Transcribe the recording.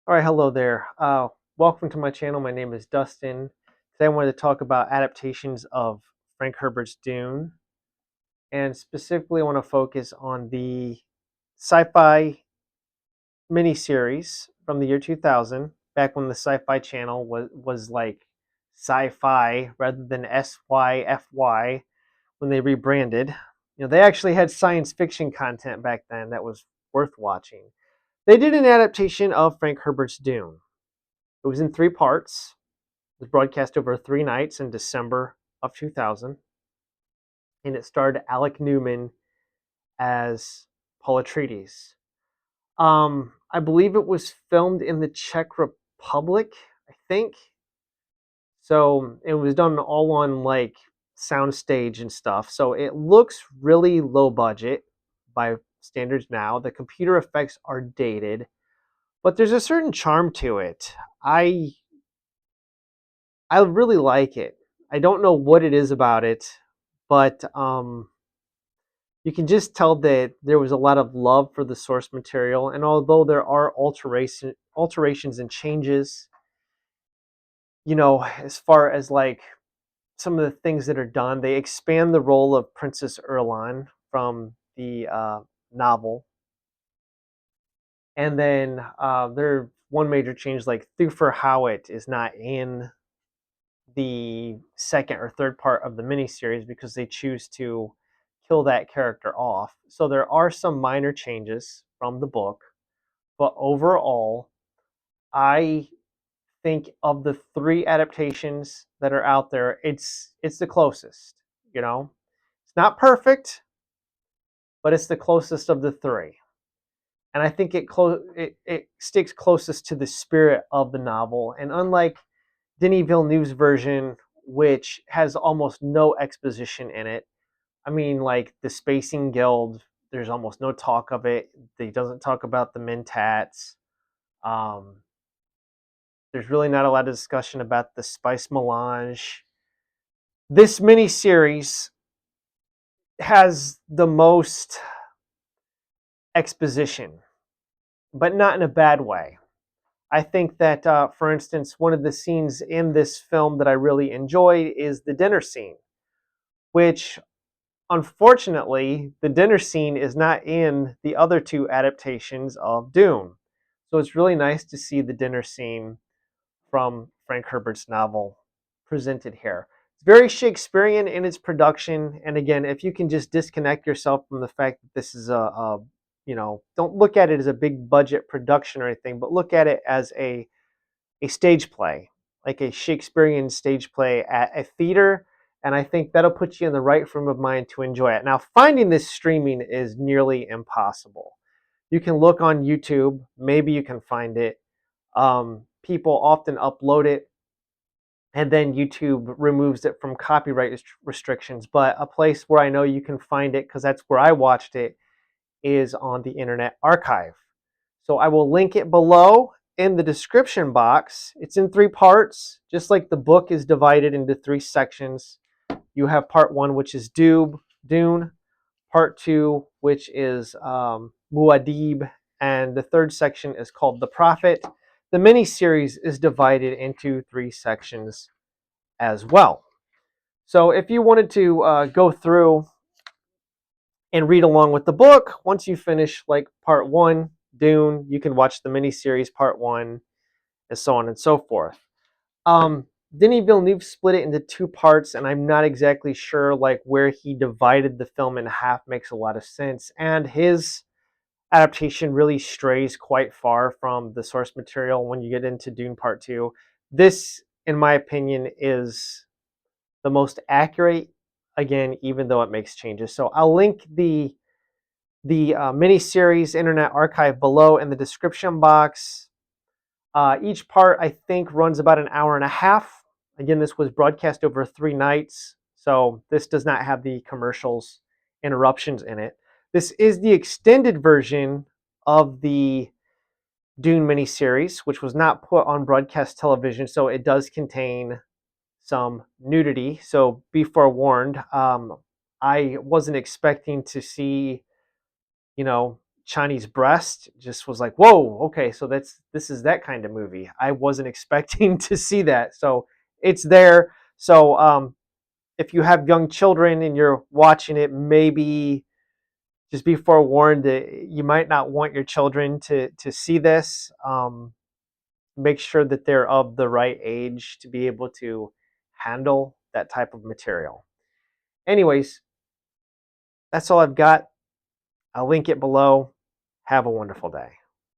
All right, hello there. Welcome to my channel. My name is Dustin. Today I wanted to talk about adaptations of Frank Herbert's Dune, and specifically I want to focus on the sci-fi miniseries from the year 2000, back when the Sci-Fi Channel was like sci-fi rather than SYFY when they rebranded. They actually had science fiction content back then that was worth watching. They did an adaptation of Frank Herbert's Dune. It was in three parts. It was broadcast over 3 nights in December of 2000, and it starred Alec Newman as Paul Atreides. I believe it was filmed in the Czech Republic, I think. So it was done all on like soundstage and stuff. So it looks really low budget by standards now. The computer effects are dated, but there's a certain charm to it. I really like it. I don't know what it is about it, but you can just tell that there was a lot of love for the source material. And although there are alterations and changes, as far as like some of the things that are done, they expand the role of Princess Erlon from the novel. And then there one major change, like Thufir Hawat is not in the second or third part of the miniseries because they choose to kill that character off. So there are some minor changes from the book, but overall, I think of the three adaptations that are out there, it's the closest. It's not perfect, but it's the closest of the three. And I think it sticks closest to the spirit of the novel. And unlike Denis Villeneuve's version, which has almost no exposition in it. I mean, like the Spacing Guild, there's almost no talk of it. He doesn't talk about the Mentats. Um, there's really not a lot of discussion about the Spice Melange. This miniseries has the most exposition, but not in a bad way. I think that, for instance, one of the scenes in this film that I really enjoyed is the dinner scene, which unfortunately, the dinner scene is not in the other two adaptations of Dune. So it's really nice to see the dinner scene from Frank Herbert's novel presented here. It's very Shakespearean in its production. And again, if you can just disconnect yourself from the fact that this is don't look at it as a big budget production or anything, but look at it as a stage play, like a Shakespearean stage play at a theater. And I think that'll put you in the right frame of mind to enjoy it. Now, finding this streaming is nearly impossible. You can look on YouTube, maybe you can find it. People often upload it, and then YouTube removes it from copyright restrictions. But a place where I know you can find it, because that's where I watched it, is on the Internet Archive. So I will link it below in the description box. It's in three parts, just like the book is divided into three sections. You have part one, which is Dune, part two, which is Muad'Dib, and the third section is called The Prophet. The mini-series is divided into three sections as well. So if you wanted to go through and read along with the book, once you finish like part one, Dune, you can watch the miniseries part one, and so on and so forth. Denis Villeneuve split it into two parts, and I'm not exactly sure like where he divided the film in half makes a lot of sense. And his adaptation really strays quite far from the source material when you get into Dune Part 2. This, in my opinion, is the most accurate, again, even though it makes changes. So I'll link the mini-series Internet Archive below in the description box. Each part, I think, runs about an hour and a half. Again, this was broadcast over 3 nights, so this does not have the commercials interruptions in it. This is the extended version of the Dune miniseries, which was not put on broadcast television, so it does contain some nudity. So be forewarned. I wasn't expecting to see, Chinese breast just was like, whoa, okay, so this is that kind of movie. I wasn't expecting to see that. So it's there. So if you have young children and you're watching it, maybe just be forewarned that you might not want your children to see this. Make sure that they're of the right age to be able to handle that type of material. Anyways, that's all I've got. I'll link it below. Have a wonderful day.